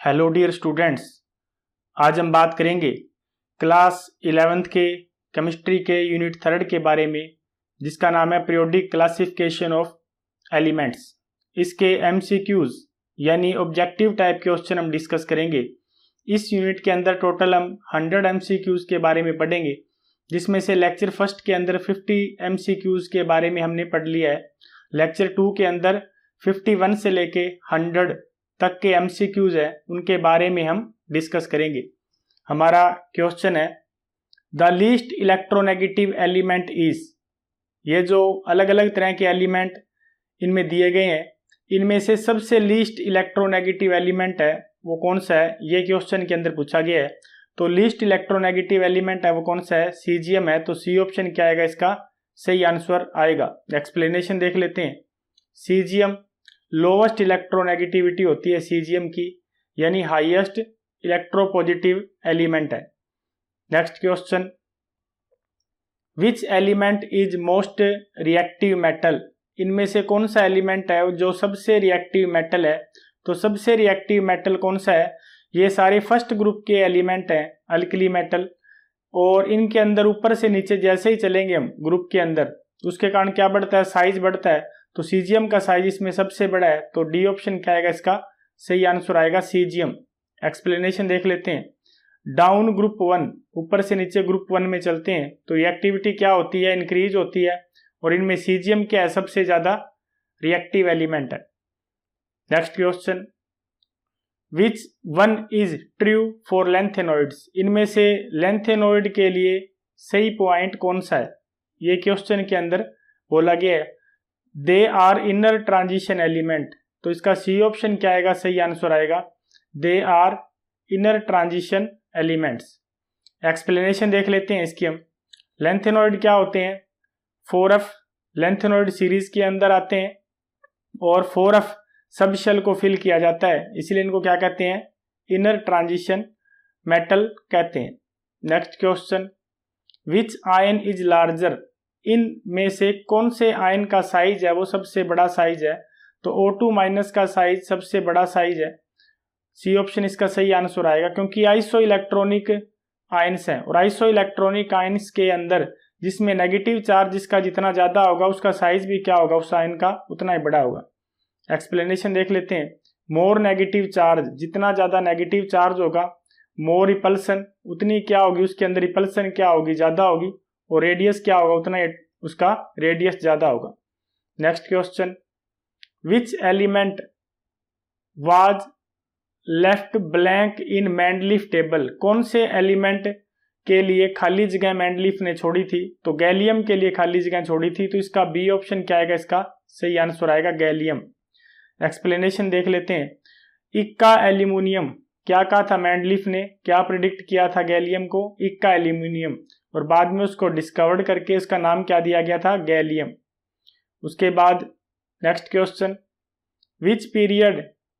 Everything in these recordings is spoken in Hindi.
हेलो डियर स्टूडेंट्स, आज हम बात करेंगे क्लास 11th के केमिस्ट्री के यूनिट 3 के बारे में, जिसका नाम है पीरियोडिक क्लासिफिकेशन ऑफ एलिमेंट्स। इसके एमसीक्यूज यानी ऑब्जेक्टिव टाइप के क्वेश्चन हम डिस्कस करेंगे। इस यूनिट के अंदर टोटल हम 100 एमसीक्यूज के बारे में पढ़ेंगे, जिसमें से लेक्चर फर्स्ट के अंदर 50 एमसीक्यूज के बारे में हमने पढ़ लिया है। लेक्चर 2 के अंदर 51 से लेके 100 तक के एमसीक्यूज है, उनके बारे में हम डिस्कस करेंगे। हमारा क्वेश्चन है the least electronegative element is. ये जो अलग अलग तरह के एलिमेंट इनमें दिए गए हैं, इनमें से सबसे लीस्ट इलेक्ट्रोनेगेटिव एलिमेंट है वो कौन सा है, ये क्वेश्चन के अंदर पूछा गया है। तो लीस्ट इलेक्ट्रोनेगेटिव एलिमेंट है वो कौन सा है, सीजियम है। तो सी ऑप्शन क्या आएगा, इसका सही आंसर आएगा। एक्सप्लेनेशन देख लेते हैं। सीजियम लोवेस्ट इलेक्ट्रोनेगेटिविटी होती है सीजियम की, यानी हाईएस्ट इलेक्ट्रोपॉजिटिव एलिमेंट है। Next question, which element is most reactive metal. इनमें से कौन सा एलिमेंट है जो सबसे रिएक्टिव मेटल है। तो सबसे रिएक्टिव मेटल कौन सा है, ये सारे फर्स्ट ग्रुप के एलिमेंट हैं, अल्कली मेटल। और इनके अंदर ऊपर से नीचे जैसे ही चलेंगे हम ग्रुप के अंदर, उसके कारण क्या बढ़ता है, साइज बढ़ता है। तो सीजियम का साइज इसमें सबसे बड़ा है, तो डी ऑप्शन क्या आएगा, इसका सही आंसर आएगा सीजियम। एक्सप्लेनेशन देख लेते हैं। डाउन ग्रुप 1, ऊपर से नीचे ग्रुप 1 में चलते हैं तो रिएक्टिविटी क्या होती है, इंक्रीज होती है। और इनमें सीजियम क्या है, सबसे ज्यादा रिएक्टिव एलिमेंट है। Next question, which one is true for lanthanoids. इनमें से लेंथेनॉइड के लिए सही पॉइंट कौन सा है, ये क्वेश्चन के अंदर बोला गया है। They are inner transition element. तो इसका सी ऑप्शन क्या आएगा, सही आंसर आएगा they are inner transition elements. Explanation देख लेते हैं इसकी हम। लेंथेनॉइड क्या होते हैं, 4f लेंथेनॉइड सीरीज के अंदर आते हैं और 4f सब शेल को फिल किया जाता है, इसलिए इनको क्या कहते हैं, इनर ट्रांजिशन मेटल कहते हैं। Next question, which ion is larger. इन में से कौन से आयन का साइज है वो सबसे बड़ा साइज है। तो O2 माइनस का साइज सबसे बड़ा साइज है। सी ऑप्शन इसका सही आंसर आएगा, क्योंकि आइसो इलेक्ट्रॉनिक आयन्स हैं और आइसो इलेक्ट्रॉनिक आयन्स के अंदर जिसमें नेगेटिव चार्ज जिसका जितना ज्यादा होगा उसका साइज भी क्या होगा, उस आयन का उतना ही बड़ा होगा। एक्सप्लेनेशन देख लेते हैं। मोर नेगेटिव चार्ज, जितना ज्यादा नेगेटिव चार्ज होगा, मोर रिपल्सन, उतनी क्या होगी उसके अंदर रिपल्सन क्या होगी, ज्यादा होगी। और रेडियस क्या होगा, उतना उसका रेडियस ज्यादा होगा। Next question, which element was left blank in Mendeleev table. कौन से एलिमेंट के लिए खाली जगह मेंडलीफ ने छोड़ी थी। तो गैलियम के लिए खाली जगह छोड़ी थी, तो इसका बी ऑप्शन क्या आएगा, इसका सही आंसर आएगा गैलियम। एक्सप्लेनेशन देख लेते हैं। इक्का एल्यूमिनियम, क्या कहा था मेंडलीफ ने, क्या प्रिडिक्ट किया था गैलियम को, इक्का एल्यूमिनियम। और बाद में उसको डिस्कवर्ड करके इसका नाम क्या दिया गया था, गैलियम। उसके बाद next question, which period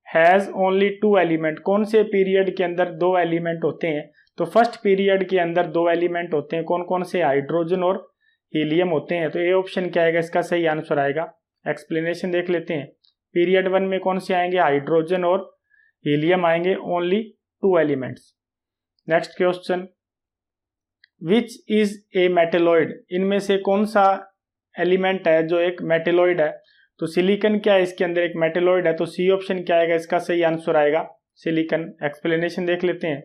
has only 2 element. कौन से पीरियड के अंदर 2 एलिमेंट होते हैं। तो फर्स्ट पीरियड के अंदर 2 एलिमेंट होते हैं, कौन कौन से, हाइड्रोजन और हीलियम होते हैं। तो ए ऑप्शन क्या आएगा, इसका सही आंसर आएगा। एक्सप्लेनेशन देख लेते हैं। पीरियड 1 में कौन से आएंगे, हाइड्रोजन और हीलियम आएंगे, only 2 elements. Next question, which is A metalloid. इनमें से कौन सा एलिमेंट है जो एक मेटेलॉइड है। तो सिलिकन क्या है, इसके अंदर एक मेटेलॉइड है। तो सी ऑप्शन क्या आएगा, इसका सही आंसर आएगा सिलिकन। एक्सप्लेनेशन देख लेते हैं।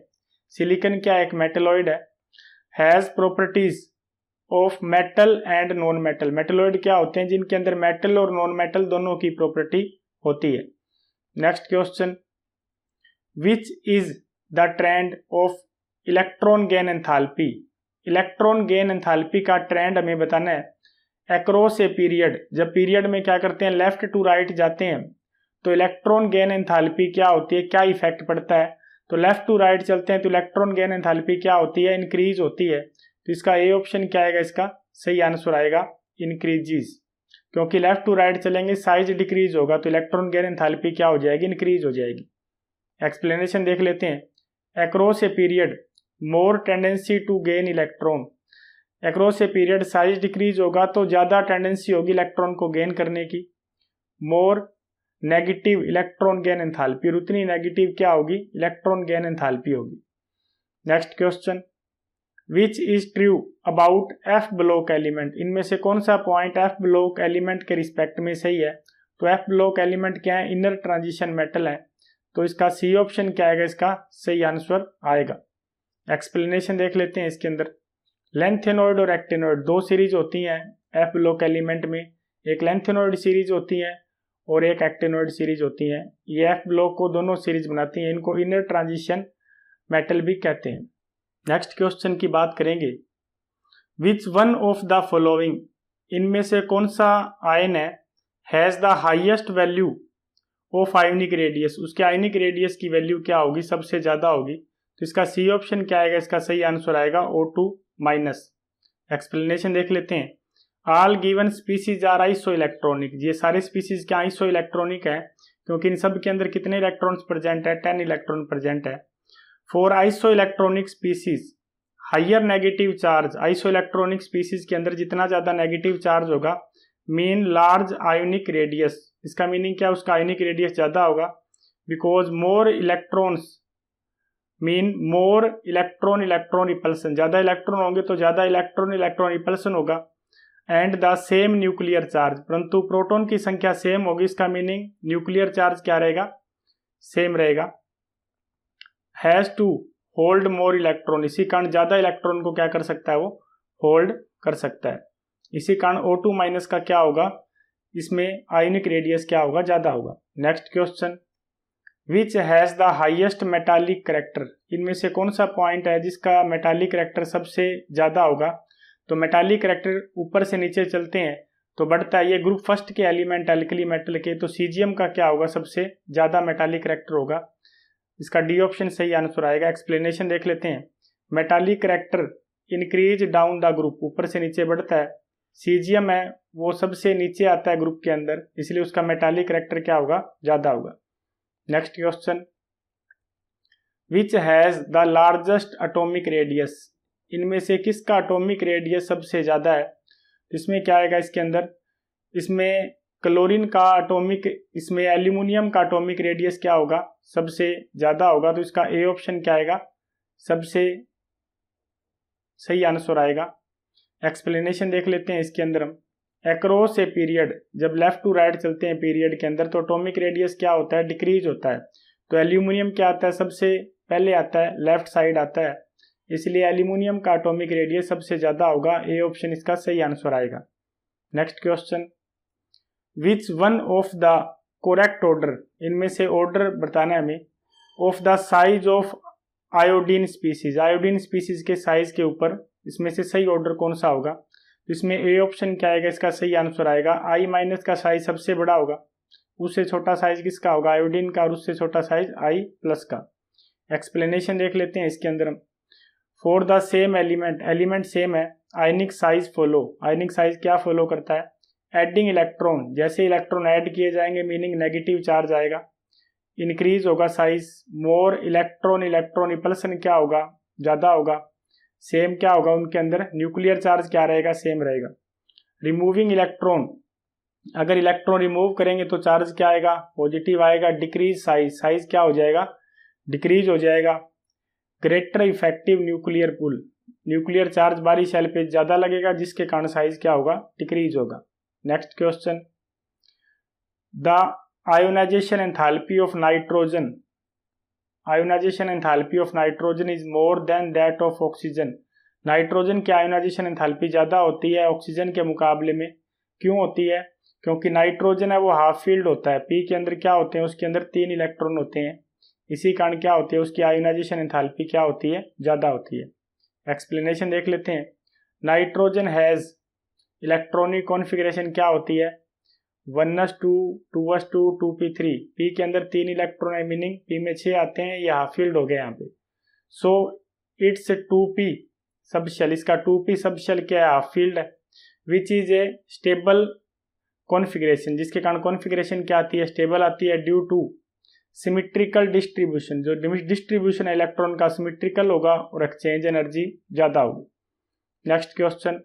सिलिकन क्या एक मेटेलॉइड है, has properties of metal and non metal. Metalloid क्या होते हैं, जिनके अंदर मेटल और नॉन मेटल दोनों की प्रॉपर्टी होती है। Next question, which is the trend of electron gain enthalpy. Electron gain enthalpy का ट्रेंड हमें बताना है अक्रॉस ए पीरियड। जब पीरियड में क्या करते हैं, लेफ्ट टू राइट जाते हैं, तो इलेक्ट्रॉन गेन एंथैल्पी क्या होती है, क्या इफेक्ट पड़ता है। तो लेफ्ट टू राइट चलते हैं तो इलेक्ट्रॉन गेन एंथैल्पी क्या होती है, इंक्रीज होती है। तो इसका ए ऑप्शन क्या आएगा, इसका सही आंसर आएगा इंक्रीजेस, क्योंकि लेफ्ट टू राइट चलेंगे साइज डिक्रीज होगा, तो इलेक्ट्रॉन गेन एंथैल्पी क्या हो जाएगी, इंक्रीज हो जाएगी। एक्सप्लेनेशन देख लेते हैं। Across a period more tendency to gain electron. Across a period size decrease होगा तो ज्यादा टेंडेंसी होगी इलेक्ट्रॉन को गेन करने की। More negative electron gain enthalpy और उतनी नेगेटिव क्या होगी, इलेक्ट्रॉन गेन एंथैल्पी होगी। Next question, which is true about F block element, इनमें से कौन सा पॉइंट एफ ब्लॉक एलिमेंट के रिस्पेक्ट में सही है। तो एफ ब्लॉक एलिमेंट क्या है, इनर ट्रांजिशन मेटल है, तो इसका सी ऑप्शन क्या आएगा, इसका सही आंसर आएगा। एक्सप्लेनेशन देख लेते हैं इसके अंदर। लेंथेनॉइड और एक्टेनॉइड दो सीरीज होती हैं एफ ब्लॉक एलिमेंट में, एक लेंथेनॉइड सीरीज होती है और एक एक्टेनॉइड सीरीज होती है। ये एफ ब्लॉक को दोनों सीरीज बनाती हैं, इनको इनर ट्रांजिशन मेटल भी कहते हैं। नेक्स्ट क्वेश्चन की बात करेंगे, which one of the following, इनमें से कौन सा आयन है, has the highest value of ionic radius, उसके आयोनिक रेडियस की वैल्यू क्या होगी, सबसे ज्यादा होगी। तो इसका सी ऑप्शन क्या आएगा, इसका सही आंसर आएगा O2-। एक्सप्लेनेशन देख लेते हैं। All given species are isoelectronic, ये सारे स्पीसीज क्या आइसो इलेक्ट्रॉनिक है, क्योंकि इन सब के अंदर कितने इलेक्ट्रॉन्स प्रेजेंट है, 10 इलेक्ट्रॉन प्रेजेंट है। For iso electronic species higher negative charge, iso electronic species के अंदर जितना ज्यादा नेगेटिव चार्ज होगा, मीन लार्ज आयोनिक रेडियस, इसका मीनिंग क्या, उसका आयोनिक रेडियस ज्यादा होगा। Because more electrons mean more electron electron repulsion, ज्यादा इलेक्ट्रॉन होंगे तो ज्यादा इलेक्ट्रॉन इलेक्ट्रॉन रिपल्सन होगा। And the same nuclear charge, परंतु प्रोटॉन की संख्या सेम होगी, इसका मीनिंग न्यूक्लियर चार्ज क्या रहेगा, सेम रहेगा। Has to hold more electron, इसी कारण ज्यादा इलेक्ट्रॉन को क्या कर सकता है, वो होल्ड कर सकता है। इसी कारण O2- का क्या होगा, इसमें आयोनिक रेडियस क्या होगा, ज्यादा होगा। Next question, which has the highest metallic character, इनमें से कौन सा पॉइंट है जिसका मेटालिक करेक्टर सबसे ज्यादा होगा। तो मेटालिक करेक्टर ऊपर से नीचे चलते हैं तो बढ़ता है, ये ग्रुप फर्स्ट के एलिमेंट अल्कली मेटल के, तो सीजियम का क्या होगा, सबसे ज्यादा मेटालिक करेक्टर होगा, इसका डी ऑप्शन सही आंसर आएगा। एक्सप्लेनेशन देख लेते हैं। Metallic character increase down the group, ऊपर से नीचे बढ़ता है, सीजियम है वो सबसे नीचे आता है ग्रुप के अंदर, इसलिए उसका मेटालिक करेक्टर क्या होगा, ज्यादा होगा। Next question, which has the largest atomic radius, इनमें से किसका एटॉमिक रेडियस सबसे ज्यादा है। इसमें क्या आएगा, इसके अंदर इसमें क्लोरीन का एटॉमिक, इसमें एल्यूमिनियम का एटॉमिक रेडियस क्या होगा, सबसे ज्यादा होगा, तो इसका ए ऑप्शन क्या आएगा, सबसे सही आंसर आएगा। एक्सप्लेनेशन देख लेते हैं इसके अंदर हम। अक्रॉस ए पीरियड, जब लेफ्ट टू राइट चलते हैं पीरियड के अंदर, तो एटॉमिक रेडियस क्या होता है, डिक्रीज होता है। तो एल्यूमिनियम क्या आता है, सबसे पहले आता है, लेफ्ट साइड आता है, इसलिए एल्यूमिनियम का एटॉमिक रेडियस सबसे ज्यादा होगा, ए ऑप्शन इसका सही आंसर आएगा। Next question, which one of the correct order, इनमें से ऑर्डर बताना है हमें, of the size of iodine species, iodine species के साइज के ऊपर इसमें से सही ऑर्डर कौन सा होगा। तो इसमें ए ऑप्शन क्या आएगा, इसका सही आंसर आएगा I- का साइज सबसे बड़ा होगा, उससे छोटा साइज किसका होगा, आयोडीन का, और उससे छोटा साइज I+ का। एक्सप्लेनेशन देख लेते हैं इसके अंदर हम। For the same element, element सेम है, ionic size follow, ionic size क्या फॉलो करता है, एडिंग इलेक्ट्रॉन, जैसे इलेक्ट्रॉन ऐड किए जाएंगे मीनिंग नेगेटिव चार्ज आएगा, इंक्रीज होगा size, more electron electron repulsion क्या होगा, ज्यादा होगा, सेम क्या होगा उनके अंदर, न्यूक्लियर चार्ज क्या रहेगा, सेम रहेगा। रिमूविंग इलेक्ट्रॉन, अगर इलेक्ट्रॉन रिमूव करेंगे तो चार्ज क्या आएगा, पॉजिटिव आएगा। डिक्रीज साइज, साइज क्या हो जाएगा, डिक्रीज हो जाएगा। ग्रेटर इफेक्टिव न्यूक्लियर पुल, न्यूक्लियर चार्ज बाहरी शेल पे ज्यादा लगेगा, जिसके कारण साइज क्या होगा, डिक्रीज होगा। Next question, the ionisation enthalpy of nitrogen, ionisation enthalpy of nitrogen is more than that of oxygen, nitrogen की आयोनाइजेशन एंथैल्पी ज्यादा होती है ऑक्सीजन के मुकाबले में, क्यों होती है, क्योंकि नाइट्रोजन है वो हाफ फील्ड होता है, पी के अंदर क्या होते हैं, उसके अंदर 3 इलेक्ट्रॉन होते हैं, इसी कारण क्या होती है, उसकी आयोनाइजेशन एंथैल्पी क्या होती है, ज्यादा होती है। एक्सप्लेनेशन देख लेते हैं। नाइट्रोजन हैज इलेक्ट्रॉनिक कॉन्फ़िगरेशन क्या होती है, 1s2 2s2 2p3, पी के अंदर 3 इलेक्ट्रॉन है, मीनिंग पी में 6 आते हैं, ये हाफ फील्ड हो गए यहाँ पे। सो इट्स 2p सबशेल, इसका 2p सबशेल क्या है, हाफ फील्ड है। Which is a stable configuration, जिसके कारण कॉन्फ़िगरेशन क्या आती है, स्टेबल आती है, ड्यू टू सिमेट्रिकल डिस्ट्रीब्यूशन, जो डिस्ट्रीब्यूशन इलेक्ट्रॉन का सिमेट्रिकल होगा और एक्सचेंज एनर्जी ज्यादा होगी। Next question,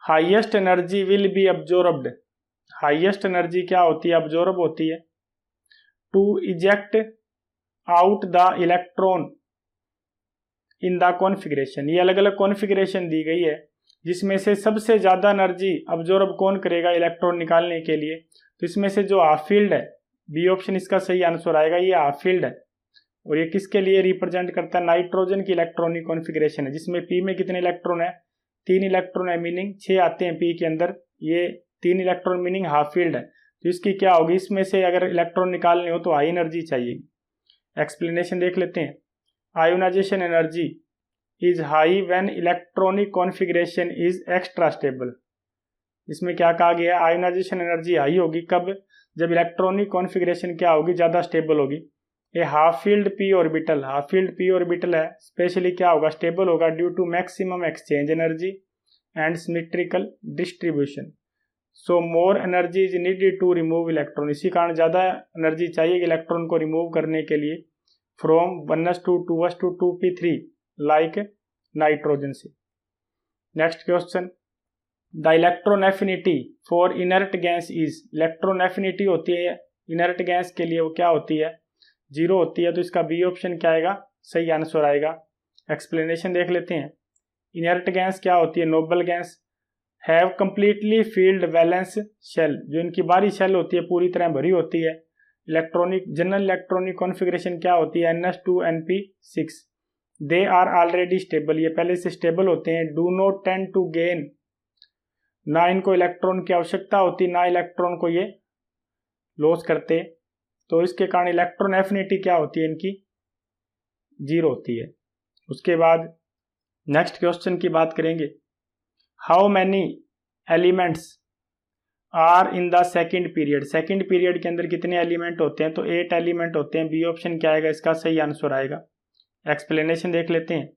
highest energy will be absorbed, highest energy क्या होती है, अब्जॉर्ब होती है। To eject out the electron in the configuration, ये अलग अलग कॉन्फ़िगरेशन दी गई है जिसमें से सबसे ज़्यादा एनर्जी अब्जॉर्ब कौन करेगा इलेक्ट्रॉन निकालने के लिए। तो इसमें से जो हाफ फील्ड है, बी ऑप्शन इसका सही आंसर आएगा, ये हाफ फील्ड है। और ये किसके लिए रिप्रेजेंट करता है, नाइट्रोजन की इलेक्ट्रॉनिक कॉन्फ़िगरेशन है जिसमें पी में कितने इलेक्ट्रॉन है, 3 इलेक्ट्रॉन है, मीनिंग 6 आते हैं पी के अंदर, ये 3 इलेक्ट्रॉन मीनिंग हाफ फील्ड है। तो इसकी क्या होगी, इसमें से अगर इलेक्ट्रॉन निकालने हो तो हाई एनर्जी चाहिए। एक्सप्लेनेशन देख लेते हैं। Ionization energy is high when electronic configuration is extra stable. इसमें क्या कहा गया है, आयोनाइजेशन एनर्जी हाई होगी कब, जब इलेक्ट्रॉनिक कॉन्फ़िगरेशन क्या होगी, ज़्यादा स्टेबल होगी। ये half filled P orbital, half filled P orbital है, स्पेशली क्या होगा, स्टेबल होगा due to maximum exchange energy and symmetrical distribution. So more energy is needed to remove electron, इसी कारण ज़्यादा एनर्जी चाहिए इलेक्ट्रॉन को रिमूव करने के लिए from 1s2 2s to 2p3 like nitrogen से। Next question, the electron affinity for inert gas is, electron affinity होती है इनर्ट गैस के लिए, वो क्या होती है, 0 होती है। तो इसका बी ऑप्शन क्या आएगा, सही आंसर आएगा। एक्सप्लेनेशन देख लेते हैं। इनर्ट गैस क्या होती है, noble gas have completely filled valence shell, जो इनकी बाहरी शेल होती है पूरी तरह भरी होती है। इलेक्ट्रॉनिक जनरल इलेक्ट्रॉनिक कॉन्फ़िगरेशन क्या होती है, NS2 Np6। They are already stable, ये पहले से स्टेबल होते हैं। Do not tend to gain, ना इनको इलेक्ट्रॉन की आवश्यकता होती, ना इलेक्ट्रॉन को ये लॉस करते। तो इसके कारण इलेक्ट्रॉन एफिनिटी क्या होती है इनकी, 0 होती है। उसके बाद नेक्स्ट क्वेश्चन की बात करेंगे। How many elements are in the second period, second period के अंदर कितने एलिमेंट होते हैं, तो 8 एलिमेंट होते हैं। बी ऑप्शन क्या आएगा, इसका सही आंसर आएगा। एक्सप्लेनेशन देख लेते हैं।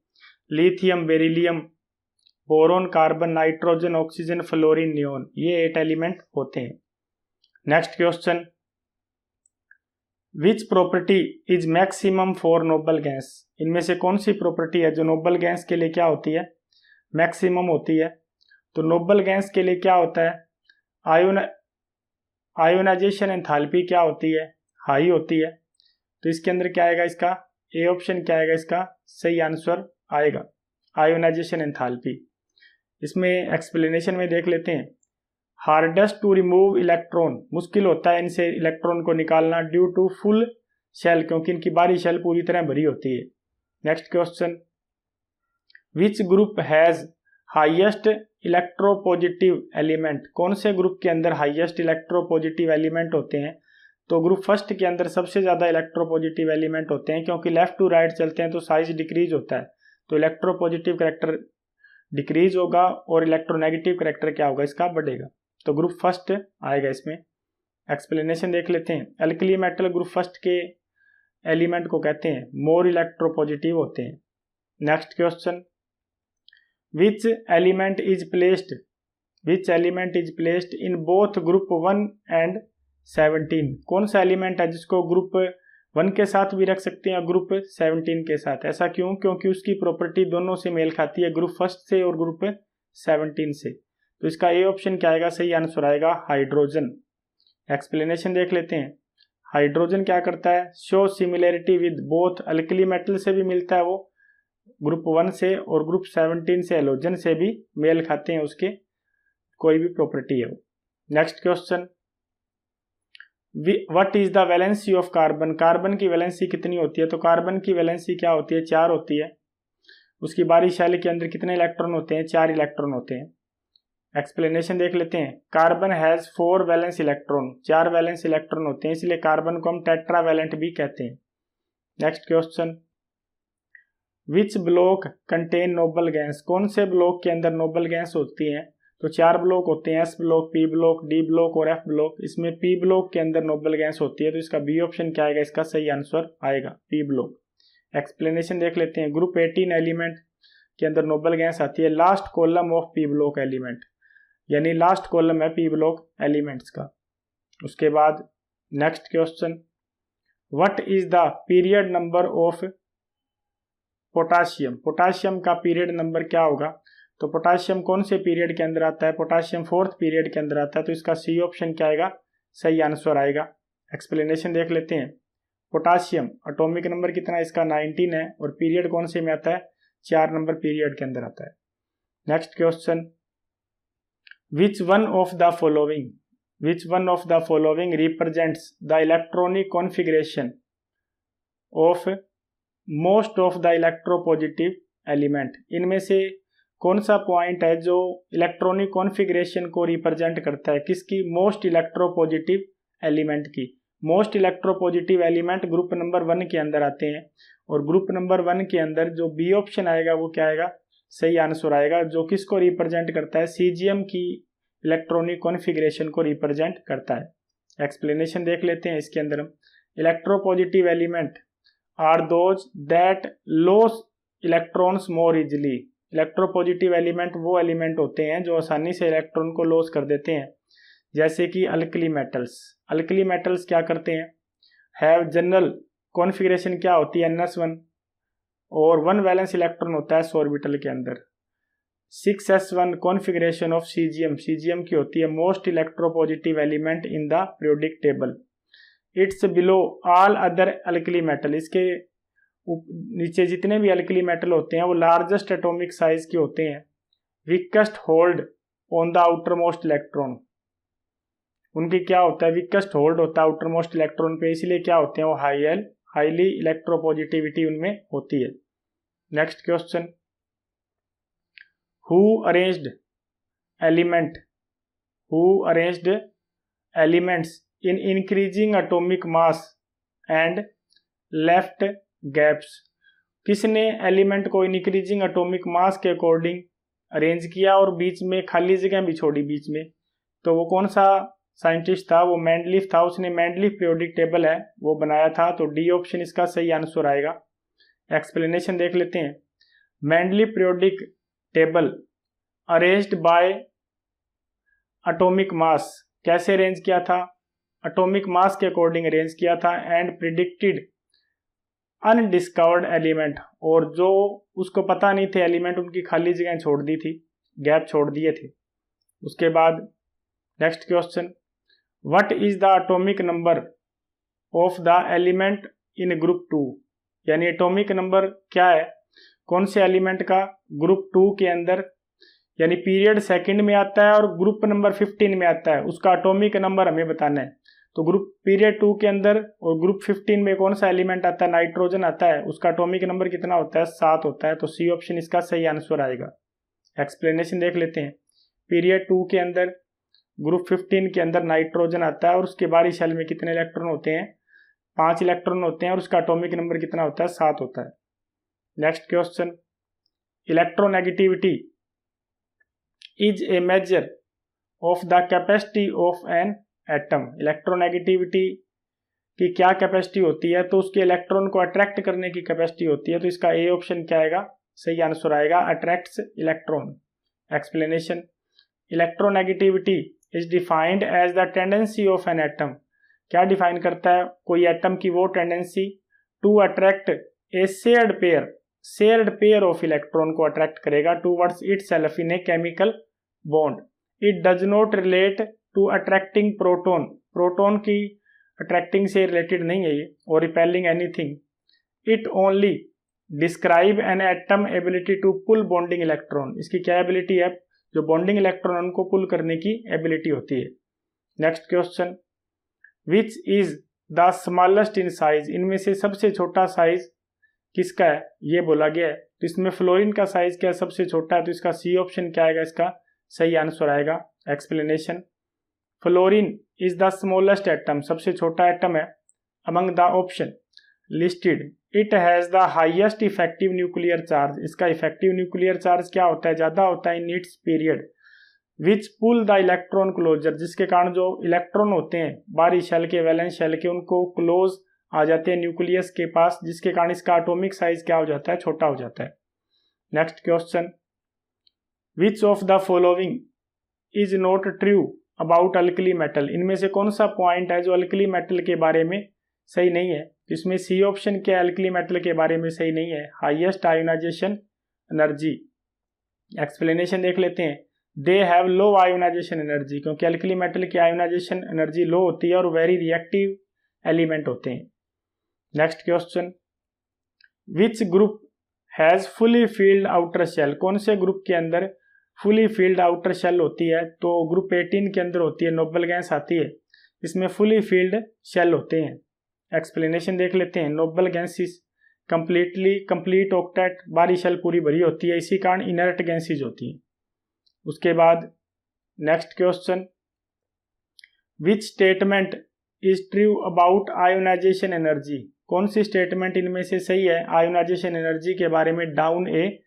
Lithium, beryllium, boron, carbon, nitrogen, oxygen, fluorine, neon, ये 8 एलिमेंट होते हैं। Next question, which property is maximum for noble gas, इनमें से कौन सी प्रॉपर्टी है जो नोबल गैस के लिए क्या होती है, मैक्सिमम होती है। तो नोबल गैस के लिए क्या होता है, आयोनाइजेशन एंथैल्पी क्या होती है, हाई होती है। तो इसके अंदर क्या आएगा, इसका ए ऑप्शन क्या आएगा, इसका सही आंसर आएगा, आयोनाइजेशन एंथैल्पी। इसमें एक्सप्लेनेशन में देख लेते हैं। हार्डेस्ट टू रिमूव इलेक्ट्रॉन, मुश्किल होता है इनसे इलेक्ट्रॉन को निकालना ड्यू टू फुल शेल, क्योंकि इनकी बाहरी शेल पूरी तरह भरी होती है। Next question, which group has highest electropositive element, कौन से ग्रुप के अंदर हाईएस्ट इलेक्ट्रोपॉजिटिव एलिमेंट होते हैं। तो ग्रुप फर्स्ट के अंदर सबसे ज़्यादा इलेक्ट्रोपॉजिटिव एलिमेंट होते हैं, क्योंकि लेफ्ट टू राइट चलते हैं तो साइज डिक्रीज होता है, तो इलेक्ट्रोपॉजिटिव करेक्टर डिक्रीज होगा और इलेक्ट्रोनेगेटिव करेक्टर क्या होगा, इसका बढ़ेगा। तो ग्रुप फर्स्ट आएगा इसमें। एक्सप्लेनेशन देख लेते हैं। अल्कली मेटल ग्रुप फर्स्ट के एलिमेंट को कहते हैं मोर इलेक्ट्रोपॉजिटिव होते हैं। Next question, which element is placed in both group 1 and 17, कौन सा एलिमेंट है जिसको ग्रुप 1 के साथ भी रख सकते हैं और ग्रुप 17 के साथ, ऐसा क्यों, क्योंकि उसकी प्रॉपर्टी दोनों से मेल खाती है, ग्रुप फर्स्ट से और ग्रुप 17 से। तो इसका ए ऑप्शन क्या आएगा, सही आंसर आएगा हाइड्रोजन। एक्सप्लेनेशन देख लेते हैं। हाइड्रोजन क्या करता है, show similarity with both, alkali metal से भी मिलता है वो ग्रुप 1 से, और ग्रुप 17 से हेलोजन से भी मेल खाते हैं, उसके कोई भी प्रॉपर्टी है वो। Next question, what is the valency of carbon, carbon की वैलेंसी कितनी होती है। तो कार्बन की वैलेंसी क्या होती है, 4 होती है। उसकी बाहरी शेल के अंदर कितने इलेक्ट्रॉन होते हैं, 4 इलेक्ट्रॉन होते हैं। एक्सप्लेनेशन देख लेते हैं। Carbon has 4 valence electron, 4 valence electron होते हैं, इसलिए कार्बन को हम टेट्रावैलेंट भी कहते हैं। नेक्स्ट क्वेश्चन, विच ब्लॉक कंटेन नोबल गैस, कौन से ब्लॉक के अंदर नोबल गैस होती है। तो 4 ब्लॉक होते हैं, S block, P block, D block और एफ ब्लॉक। इसमें पी ब्लॉक के अंदर नोबल गैस होती है, तो इसका बी ऑप्शन क्या आएगा, इसका सही आंसर आएगा पी ब्लॉक। एक्सप्लेनेशन देख लेते हैं। ग्रुप 18 एलिमेंट के अंदर नोबल गैस आती है last column of P block element, यानी लास्ट कॉलम है पी ब्लॉक एलिमेंट्स का। उसके बाद next question, what is the period number of potassium, potassium का पीरियड नंबर क्या होगा। तो पोटाशियम कौन से पीरियड के अंदर आता है? पोटाशियम 4th पीरियड के अंदर आता है, तो इसका सी ऑप्शन क्या आएगा? सही आंसर आएगा। एक्सप्लेनेशन देख लेते हैं। पोटाशियम एटॉमिक नंबर कितना है इसका? 19 है, और पीरियड कौन से में आता है? 4 नंबर पीरियड के अंदर आता है। Next question, which one of the following represents the electronic configuration of most of the electropositive element? इनमें से कौन सा पॉइंट है जो इलेक्ट्रॉनिक कॉन्फ़िगरेशन को रिप्रेजेंट करता है? किसकी? मोस्ट इलेक्ट्रोपॉजिटिव एलिमेंट की। Most electropositive element group number 1 के अंदर आते हैं, और ग्रुप नंबर 1 के अंदर जो बी ऑप्शन आएगा वो क्या आएगा? सही आंसर आएगा, जो किसको रिप्रेजेंट करता है? सीजीएम की इलेक्ट्रॉनिक कॉन्फ़िगरेशन को रिप्रेजेंट करता है। एक्सप्लेनेशन देख लेते हैं इसके अंदर हम। Electropositive element are those that loss electrons more easily. Electropositive element वो एलिमेंट होते हैं जो आसानी से इलेक्ट्रॉन को लॉस कर देते हैं, जैसे कि अल्कली मेटल्स। अल्कली मेटल्स क्या करते हैं? हैव जनरल कॉन्फ़िगरेशन क्या होती है? NS1, और 1 वैलेंस इलेक्ट्रॉन होता है ऑर्बिटल के अंदर। 6s1 कॉन्फ़िगरेशन ऑफ सीजीएम की होती है most electropositive element in the periodic table. It's below all other alkali metal. इसके नीचे जितने भी अल्कली मेटल होते हैं वो लार्जेस्ट एटॉमिक साइज के होते हैं। Weakest hold on the outer most electron. उनकी क्या होता है? वीकेस्ट होल्ड होता है आउटर मोस्ट इलेक्ट्रॉन पे, इसलिए क्या होते हैं वो? हाईली इलेक्ट्रोपॉजिटिविटी उनमें होती है। Next question, who arranged elements in increasing atomic mass and left gaps? किसने एलिमेंट को इंक्रीजिंग एटॉमिक मास के अकॉर्डिंग अरेंज किया और बीच में खाली जगह भी छोड़ी बीच में? तो वो कौन सा साइंटिस्ट था? वो मेंडलीफ था। उसने मेंडलीफ पीरियोडिक टेबल है वो बनाया था, तो डी ऑप्शन इसका सही आंसर आएगा। एक्सप्लेनेशन देख लेते हैं। Mendeleev periodic table arranged bye atomic mass. कैसे अरेंज किया था? एटॉमिक मास के अकॉर्डिंग अरेंज किया था। एंड प्रिडिक्टेड अनडिस्कवर्ड एलिमेंट, और जो उसको पता नहीं थे एलिमेंट उनकी खाली जगह छोड़ दी थी, गैप छोड़ दिए थे। उसके बाद next question, what is the atomic number of the element in group 2? यानी एटॉमिक नंबर क्या है कौन से एलिमेंट का ग्रुप 2 के अंदर? यानी पीरियड सेकंड में आता है और ग्रुप नंबर 15 में आता है, उसका एटॉमिक नंबर हमें बताना है। तो ग्रुप पीरियड 2 के अंदर और ग्रुप 15 में कौन सा एलिमेंट आता है? नाइट्रोजन आता है। उसका एटॉमिक नंबर कितना होता है? 7 होता है। तो सी ऑप्शन इसका सही आंसर आएगा। एक्सप्लेनेशन देख लेते हैं। पीरियड 2 के अंदर ग्रुप 15 के अंदर नाइट्रोजन आता है, और उसके बाहरी शेल में कितने इलेक्ट्रॉन होते हैं? 5 इलेक्ट्रॉन होते हैं, और उसका एटॉमिक नंबर कितना होता है? 7 होता है। Next question, electronegativity is a measure of the capacity of an atom. Electronegativity की क्या कैपेसिटी होती है? तो उसके इलेक्ट्रॉन को अट्रैक्ट करने की कैपेसिटी होती है। तो इसका ए ऑप्शन क्या आएगा? सही आंसर आएगा, attracts electron. Explanation, electronegativity is defined as the tendency of an atom. क्या डिफाइन करता है कोई एटम की? वो tendency to attract a shared pair of electron को अट्रैक्ट करेगा towards itself in a chemical bond. It does not relate to attracting proton. Proton की अट्रैक्टिंग से रिलेटेड नहीं है ये, और repelling anything. It only describe an atom ability to pull bonding electron. इसकी क्या एबिलिटी है? जो बॉन्डिंग इलेक्ट्रॉन को पुल करने की एबिलिटी होती है। Next question, which is the smallest in size? इनमें से सबसे छोटा साइज किसका है ये बोला गया है। तो इसमें फ्लोरीन का साइज क्या है? सबसे छोटा है, तो इसका सी ऑप्शन क्या आएगा? इसका सही आंसर आएगा। Explanation, fluorine is the smallest atom, सबसे छोटा एटम है among the option listed. It has the highest effective nuclear charge. इसका इफेक्टिव न्यूक्लियर चार्ज क्या होता है? ज्यादा होता है in its period. Which pull the electron closer, जिसके कारण जो इलेक्ट्रॉन होते हैं बाहरी शेल के, वैलेंस शेल के, उनको क्लोज आ जाते हैं न्यूक्लियस के पास, जिसके कारण इसका एटॉमिक साइज क्या हो जाता है? छोटा हो जाता है। Next question, which of the following is not true about alkali metal? इनमें से कौन सा पॉइंट है जो अल्कली मेटल के बारे में सही नहीं है? इसमें सी ऑप्शन क्या अल्कली मेटल के बारे में सही नहीं है? Highest ionisation energy. एक्सप्लेनेशन देख लेते हैं। They have low ionization energy, क्योंकि अल्कली मेटल की आयोनाइजेशन एनर्जी लो होती है और वेरी रिएक्टिव एलिमेंट होते हैं। Next question, which group has fully filled outer shell, कौन से ग्रुप के अंदर फुली फील्ड आउटर शेल होती है? तो ग्रुप 18 के अंदर होती है, नोबल गैस आती है, इसमें फुली फील्ड शेल होते हैं। एक्सप्लेनेशन देख लेते हैं। नोबल गैसेस कंप्लीट ऑक्टेट, बारी शेल पूरी भरी होती है, इसी कारण इनर्ट गैसेस होती है। उसके बाद next question, which statement is true about ionization energy, कौन सी स्टेटमेंट इनमें से सही है आयोनाइजेशन एनर्जी के बारे में? डाउन ए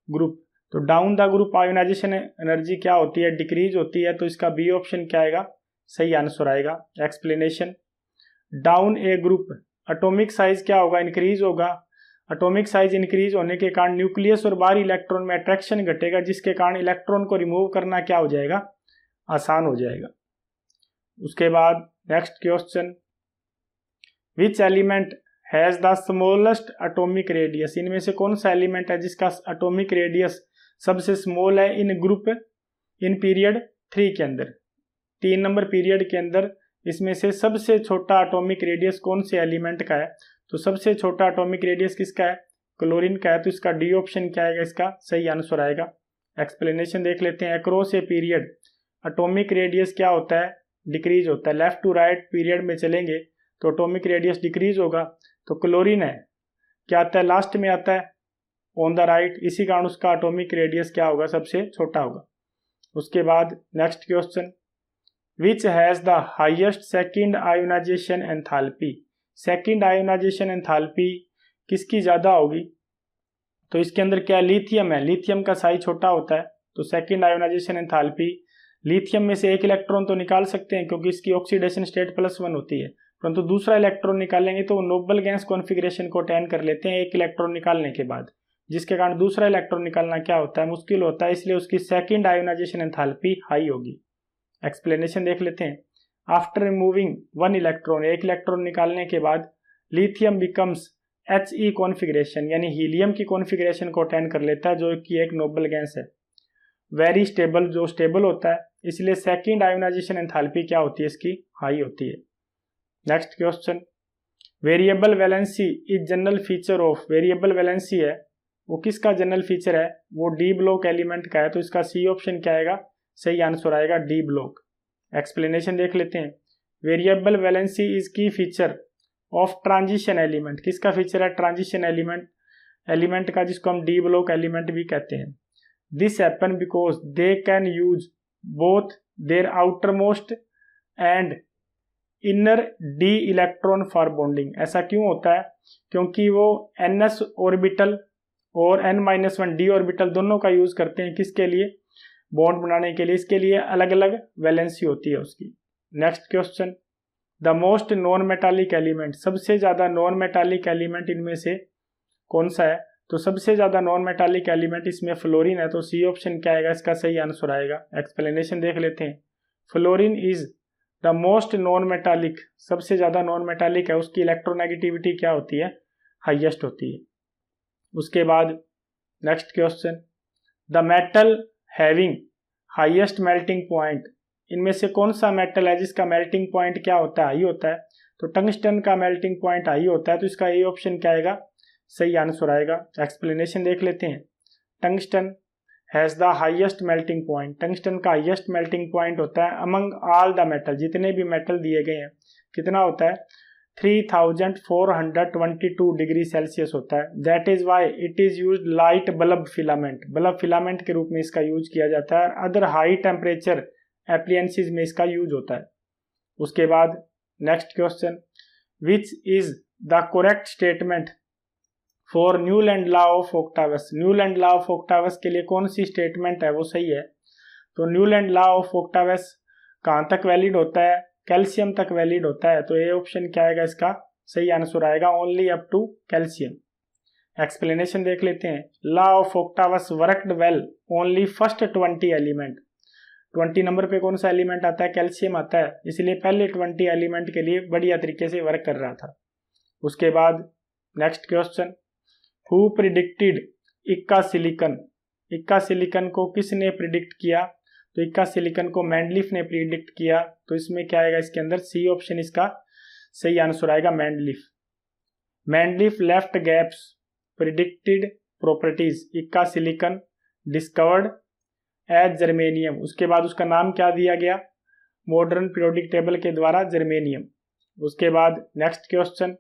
ग्रुप, तो down the group ionization energy क्या होती है? डिक्रीज होती है, तो इसका बी ऑप्शन क्या आएगा? सही आंसर आएगा। Explanation, down a group atomic size क्या होगा? इंक्रीज होगा। एटॉमिक साइज इंक्रीज होने के कारण न्यूक्लियस और बाहरी इलेक्ट्रॉन में अट्रैक्शन घटेगा, जिसके कारण इलेक्ट्रॉन को रिमूव करना क्या हो जाएगा? आसान हो जाएगा। उसके बाद next question, which element has the smallest atomic radius, इनमें से कौन सा एलिमेंट है जिसका एटॉमिक रेडियस सबसे स्मॉल है इन ग्रुप इन पीरियड 3 के अंदर? 3 नंबर पीरियड के अंदर इसमें से सबसे छोटा एटॉमिक रेडियस कौन से एलिमेंट का है? तो सबसे छोटा एटॉमिक रेडियस किसका है? क्लोरीन का है, तो इसका डी ऑप्शन क्या आएगा? इसका सही आंसर आएगा। एक्सप्लेनेशन देख लेते हैं। Across a period atomic radius क्या होता है? डिक्रीज होता है। लेफ्ट टू राइट पीरियड में चलेंगे तो एटॉमिक रेडियस डिक्रीज होगा, तो क्लोरीन है क्या आता है? लास्ट में आता है ऑन द राइट, इसी कारण उसका एटॉमिक रेडियस क्या होगा? सबसे छोटा होगा। उसके बाद next question, which has the highest second ionisation enthalpy, second ionisation enthalpy किसकी ज्यादा होगी? तो इसके अंदर क्या लिथियम है, लिथियम का साइज छोटा होता है, तो सेकंड आयोनाइजेशन एंथैल्पी, लिथियम में से एक इलेक्ट्रॉन तो निकाल सकते हैं क्योंकि इसकी ऑक्सीडेशन स्टेट +1 होती है, परंतु दूसरा इलेक्ट्रॉन निकालेंगे तो वो नोबल गैस कॉन्फ़िगरेशन को अटेन कर लेते हैं एक इलेक्ट्रॉन निकालने के बाद, जिसके कारण दूसरा इलेक्ट्रॉन निकालना क्या होता है? मुश्किल होता है, इसलिए उसकी सेकंड आयोनाइजेशन एंथैल्पी हाई होगी। एक्सप्लेनेशन देख लेते हैं। आफ्टर रिमूविंग 1 इलेक्ट्रॉन, एक इलेक्ट्रॉन निकालने के बाद लिथियम बिकम्स He कॉन्फ़िगरेशन, यानी हीलियम की कॉन्फ़िगरेशन को अटेन कर लेता है, जो कि एक नोबल गैस है। वेरी स्टेबल, जो स्टेबल होता है, इसलिए सेकंड आयोनाइजेशन एंथैल्पी क्या होती है? इसकी हाई होती है। Next question, variable valency is general feature of, variable valency है वो किसका जनरल फीचर है? वो डी ब्लॉक एलिमेंट का है, तो इसका सी ऑप्शन क्या आएगा? सही आंसर आएगा डी ब्लॉक। एक्सप्लेनेशन देख लेते हैं। वेरिएबल वैलेंसी इज की फीचर ऑफ ट्रांजिशन एलिमेंट, किसका फीचर है? ट्रांजिशन एलिमेंट का, जिसको हम डी ब्लॉक एलिमेंट भी कहते हैं। This happen because they can use both their outer most and inner D electron for bonding, ऐसा क्यों होता है? क्योंकि वो ns ऑर्बिटल और n-1 d ऑर्बिटल दोनों का यूज करते हैं, किसके लिए? बॉन्ड बनाने के लिए, इसके लिए अलग अलग वैलेंसी होती है उसकी। Next question, the most non metallic element, सबसे ज्यादा नॉन मेटालिक एलिमेंट इनमें से कौन सा है? तो सबसे ज्यादा नॉन मेटालिक एलिमेंट इसमें फ्लोरीन है, तो सी ऑप्शन क्या आएगा? इसका सही आंसर आएगा। एक्सप्लेनेशन देख लेते हैं। Fluorine is the most non metallic, सबसे ज्यादा नॉन मेटालिक है, उसकी इलेक्ट्रोनेगेटिविटी क्या होती है? हाईएस्ट होती है। उसके बाद next question, the metal having highest melting point, इनमें से कौन सा मेटल है जिसका मेल्टिंग पॉइंट क्या होता है? हाई होता है, तो टंगस्टन का मेल्टिंग पॉइंट हाई होता है, तो इसका ए ऑप्शन क्या आएगा? सही आंसर आएगा। एक्सप्लेनेशन देख लेते हैं। Tungsten has the highest melting point, tungsten का हाईएस्ट मेल्टिंग पॉइंट होता है अमंग ऑल द मेटल, जितने भी मेटल दिए गए हैं, कितना होता है? 3422 डिग्री सेल्सियस होता है। That is why it is use light bulb filament के रूप में इसका यूज किया जाता है। अदर हाई टेम्परेचर एप्लियंसेस में इसका यूज होता है। उसके बाद next question, which is the correct statement for Newland law of octaves, Newland law of octaves के लिए कौन सी स्टेटमेंट है वो सही है? तो न्यूलैंड लॉ ऑफ ऑक्टावस कहाँ तक वैलिड होता है? कैल्शियम तक वैलिड होता है, तो ए ऑप्शन क्या आएगा? इसका सही आंसर आएगा only up to calcium. Explanation देख लेते हैं। Law of octaves worked well only first 20 element, 20 नंबर पे कौन सा एलिमेंट आता है? कैल्शियम आता है, इसलिए पहले 20 एलिमेंट के लिए बढ़िया तरीके से वर्क कर रहा था। उसके बाद नेक्स्ट क्वेश्चन, हु प्रिडिक्टेड इक्का सिलिकन, इक्का सिलिकन को किसने प्रिडिक्ट किया? तो इक्का सिलिकन को मेंडलीफ ने प्रिडिक्ट किया। तो इसमें क्या आएगा इसके अंदर? सी ऑप्शन इसका सही आंसर आएगा, Mendeleev. Mendeleev left gaps predicted properties इक्का सिलिकन डिस्कवर्ड एज जर्मेनियम। उसके बाद उसका नाम क्या दिया गया मॉडर्न पीरियोडिक टेबल के द्वारा? जर्मेनियम। उसके बाद next question,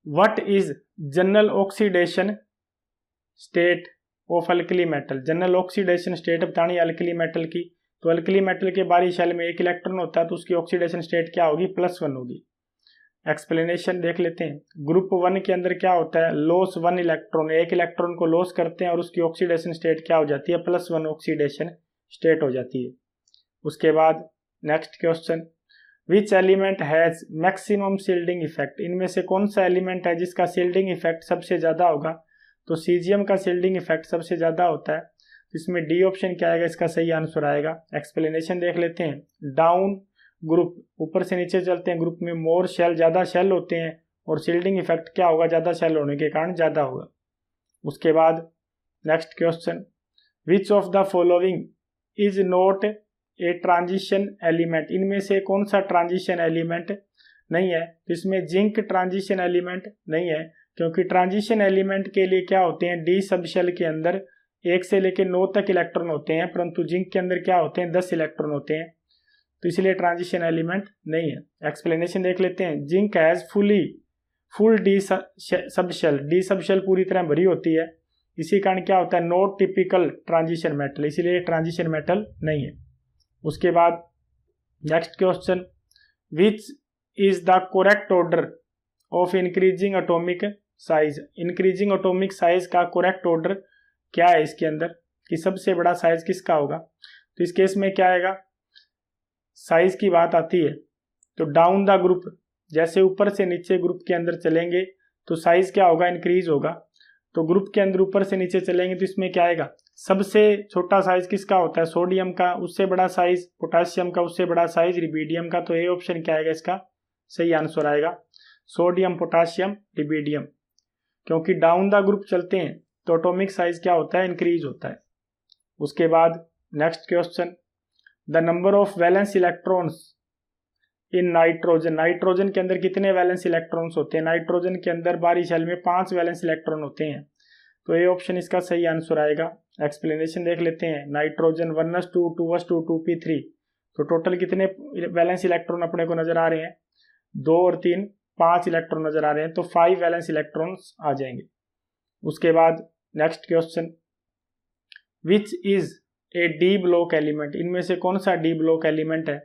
what is general oxidation state of alkali metal? General oxidation state बतानी है अल्कली मेटल की। तो अल्कली मेटल के बाहरी शेल में एक इलेक्ट्रॉन होता है तो उसकी ऑक्सीडेशन स्टेट क्या होगी? +1 होगी। एक्सप्लेनेशन देख लेते हैं। ग्रुप 1 के अंदर क्या होता है? लॉस 1 इलेक्ट्रॉन, एक इलेक्ट्रॉन को लॉस करते हैं और उसकी ऑक्सीडेशन स्टेट क्या हो जाती है? +1 ऑक्सीडेशन स्टेट हो जाती है। उसके बाद next question, which element has maximum shielding effect? इनमें से कौन सा एलिमेंट है जिसका शील्डिंग इफेक्ट सबसे ज्यादा होगा? तो सीजियम का शील्डिंग इफेक्ट सबसे ज्यादा होता है। इसमें डी ऑप्शन क्या आएगा? इसका सही आंसर आएगा। एक्सप्लेनेशन देख लेते हैं। डाउन ग्रुप, ऊपर से नीचे चलते हैं, ग्रुप में मोर शेल, ज्यादा शेल होते हैं और शील्डिंग इफेक्ट क्या होगा? ज्यादा शेल होने के कारण ज्यादा होगा। उसके बाद next question, which of the following is not a transition element? इनमें से कौन सा ट्रांजिशन एलिमेंट नहीं है? इसमें जिंक ट्रांजिशन एलिमेंट नहीं है, क्योंकि ट्रांजिशन एलिमेंट के लिए क्या होते हैं? डी सब शेल के अंदर 1 से लेकर 9 तक इलेक्ट्रॉन होते हैं, परंतु जिंक के अंदर क्या होते हैं? 10 इलेक्ट्रॉन होते हैं, तो इसलिए ट्रांजिशन एलिमेंट नहीं है। एक्सप्लेनेशन देख लेते हैं। Zinc has full D sub shell, D sub shell पूरी तरह भरी होती है, इसी कारण क्या होता है? नॉट टिपिकल ट्रांजिशन मेटल, इसीलिए ट्रांजिशन मेटल नहीं है। उसके बाद next question, which is the correct order of increasing atomic size? Increasing atomic size का करेक्ट ऑर्डर क्या है इसके अंदर कि सबसे बड़ा साइज किसका होगा? तो इस केस में क्या आएगा? साइज की बात आती है तो डाउन द ग्रुप, जैसे ऊपर से नीचे ग्रुप के अंदर चलेंगे तो साइज क्या होगा? इंक्रीज होगा। तो ग्रुप के अंदर ऊपर से नीचे चलेंगे तो इसमें क्या आएगा? सबसे छोटा साइज किसका होता है? सोडियम का, उससे बड़ा साइज पोटासियम का, उससे बड़ा साइज रिबीडियम का। तो ए ऑप्शन क्या आएगा? इसका सही आंसर आएगा सोडियम, पोटासियम, रिबीडियम। क्योंकि डाउन द ग्रुप चलते हैं तो एटॉमिक साइज क्या होता है? इंक्रीज होता है। उसके बाद next question, the number of valence electrons in nitrogen? Nitrogen के अंदर कितने वैलेंस इलेक्ट्रॉन्स होते हैं? नाइट्रोजन के अंदर बाहरी शेल में 5 वैलेंस इलेक्ट्रॉन होते हैं, तो ये ऑप्शन इसका सही आंसर आएगा। एक्सप्लेनेशन देख लेते हैं। नाइट्रोजन 1s2 2s2 2p3, तो टोटल कितने वैलेंस इलेक्ट्रॉन अपने को नजर आ रहे हैं? 2 और 3, 5 इलेक्ट्रॉन नजर आ रहे हैं, तो 5 वैलेंस इलेक्ट्रॉन्स आ जाएंगे। उसके बाद next question, which is A D block element? इनमें से कौन सा डी ब्लॉक एलिमेंट है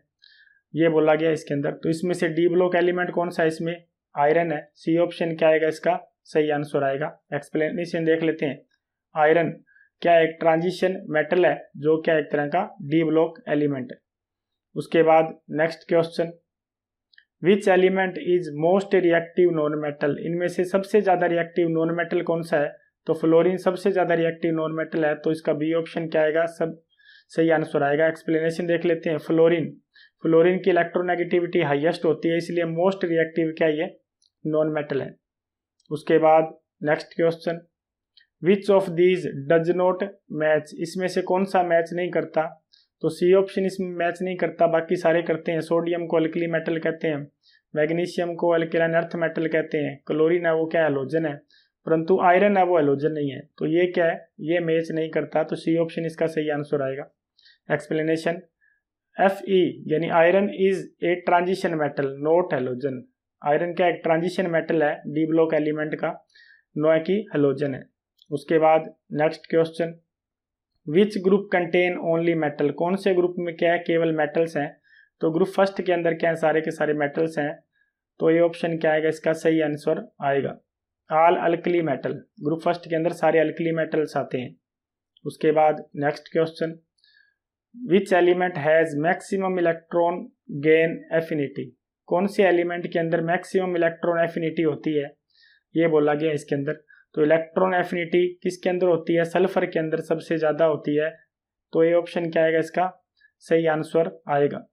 ये बोला गया इसके अंदर। तो इसमें से डी ब्लॉक एलिमेंट कौन सा है? इसमें आयरन है। सी ऑप्शन क्या आएगा? इसका सही आंसर आएगा। एक्सप्लेनेशन देख लेते हैं। आयरन क्या एक ट्रांजिशन मेटल है जो क्या एक तरह का डी ब्लॉक एलिमेंट है। उसके बाद next question, which element is most reactive non metal? इनमें से सबसे ज्यादा रिएक्टिव नॉन मेटल कौन सा है? तो फ्लोरीन सबसे ज्यादा रिएक्टिव नॉन मेटल है, तो इसका बी ऑप्शन क्या आएगा? सब सही आंसर आएगा। एक्सप्लेनेशन देख लेते हैं। फ्लोरीन की इलेक्ट्रोनेगेटिविटी हाईएस्ट होती है, इसलिए मोस्ट रिएक्टिव क्या ये नॉन मेटल है। उसके बाद next question, which of these does not match? इसमें से कौन सा मैच नहीं करता? तो सी ऑप्शन इसमें मैच नहीं करता, बाकी सारे करते हैं। सोडियम को अल्कली मेटल कहते हैं, मैग्नीशियम को अल्कलाइन अर्थ मेटल कहते हैं, क्लोरीन है वो क्या हैलोजन है, परंतु आयरन है वो हैलोजन नहीं है, तो ये क्या है? ये मैच नहीं करता, तो सी ऑप्शन इसका सही आंसर आएगा। एक्सप्लेनेशन, Fe यानी iron is a transition metal not halogen. Iron क्या एक ट्रांजिशन मेटल है डी ब्लॉक एलिमेंट का, नो की हैलोजन है। उसके बाद next question, which group contain only metal? कौन से ग्रुप में क्या है? केवल मेटल्स हैं। तो ग्रुप फर्स्ट के अंदर क्या है? सारे के सारे मेटल्स हैं, तो ये ऑप्शन क्या आएगा? इसका सही आंसर आएगा all alkali metal. Group first के अंदर सारे अल्कली मेटल्स आते हैं। उसके बाद next question, which element has maximum electron gain affinity? कौन से एलिमेंट के अंदर मैक्सिमम इलेक्ट्रॉन एफिनिटी होती है ये बोला गया इसके अंदर। तो इलेक्ट्रॉन एफिनिटी किसके अंदर होती है? सल्फर के अंदर सबसे ज्यादा होती है, तो ये ऑप्शन क्या आएगा? इसका सही आंसर आएगा।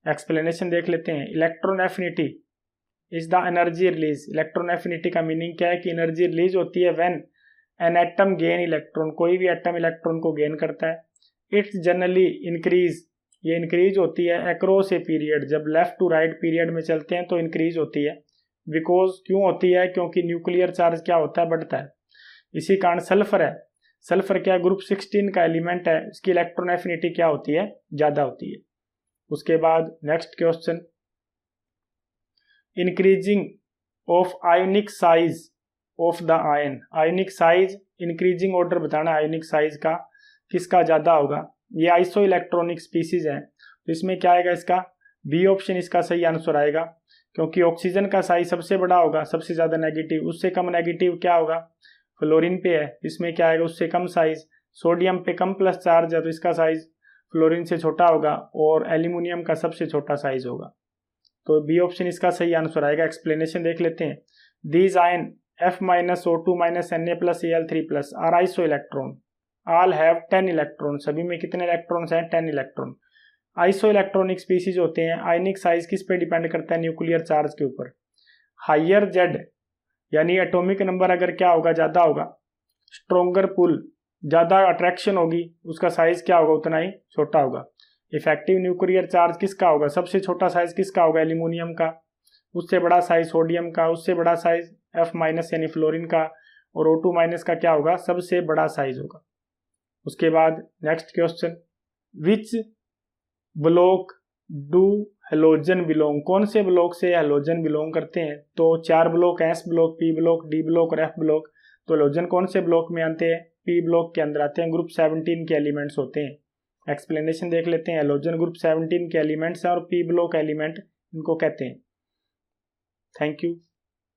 एक्सप्लेनेशन देख लेते हैं। Electron affinity is the energy release. Electron affinity का मीनिंग क्या है? कि एनर्जी रिलीज होती है when an atom gain electron, कोई भी एटम इलेक्ट्रॉन को गेन करता है। इट्स जनरली इंक्रीज, ये इंक्रीज होती है अक्रॉस ए पीरियड, जब लेफ्ट टू राइट पीरियड में चलते हैं तो इंक्रीज होती है। बिकॉज क्यों होती है, क्योंकि न्यूक्लियर चार्ज क्या होता है, बढ़ता है। इसी कारण सल्फर है, सल्फर क्या ग्रुप 16 का एलिमेंट है, इसकी इलेक्ट्रॉन एफिनिटी क्या होती है, ज्यादा होती है। उसके बाद next question, increasing of ionic size of the ion, ionic size increasing order बताना आयोनिक साइज का किसका ज्यादा होगा। ये आइसो इलेक्ट्रॉनिक स्पीसीज है, तो इसमें क्या आएगा, इसका बी ऑप्शन इसका सही आंसर आएगा, क्योंकि ऑक्सीजन का साइज सबसे बड़ा होगा, सबसे ज्यादा नेगेटिव, उससे कम नेगेटिव क्या होगा, फ्लोरीन पे है, इसमें क्या आएगा, उससे कम साइज। सोडियम पे कम प्लस चार्ज है तो इसका साइज फ्लोरीन से छोटा होगा, और एल्यूमिनियम का सबसे छोटा साइज होगा, तो बी ऑप्शन इसका सही आंसर आएगा। एक्सप्लेनेशन देख लेते हैं। These ion F-O2-Na+Al3+ are iso electron, all have 10 electron, सभी में कितने इलेक्ट्रॉन्स हैं, 10 इलेक्ट्रॉन। आइसो इलेक्ट्रॉनिक स्पीसीज होते हैं। आयनिक साइज किस पे डिपेंड करता है, न्यूक्लियर चार्ज के ऊपर। हायर जेड यानी एटॉमिक नंबर अगर क्या होगा, ज्यादा होगा, स्ट्रोंगर पुल, ज्यादा अट्रैक्शन होगी, उसका साइज क्या होगा, उतना ही छोटा होगा। इफेक्टिव न्यूक्लियर चार्ज किसका होगा, सबसे छोटा साइज किसका होगा, एल्यूमिनियम का, उससे बड़ा साइज सोडियम का, उससे बड़ा साइज F- यानी फ्लोरीन का, और O2- का क्या होगा, सबसे बड़ा साइज होगा। उसके बाद next question, which block do halogen belong, कौन से ब्लॉक से हेलोजन बिलोंग करते हैं, तो 4 block, S block, P block, D block और F ब्लॉक। तो हेलोजन कौन से ब्लॉक में आते हैं, P ब्लॉक के अंदर आते हैं, ग्रुप 17 के एलिमेंट्स होते हैं। एक्सप्लेनेशन देख लेते हैं। हेलोजन ग्रुप 17 के एलिमेंट्स हैं और P ब्लॉक एलिमेंट इनको कहते हैं। Thank you.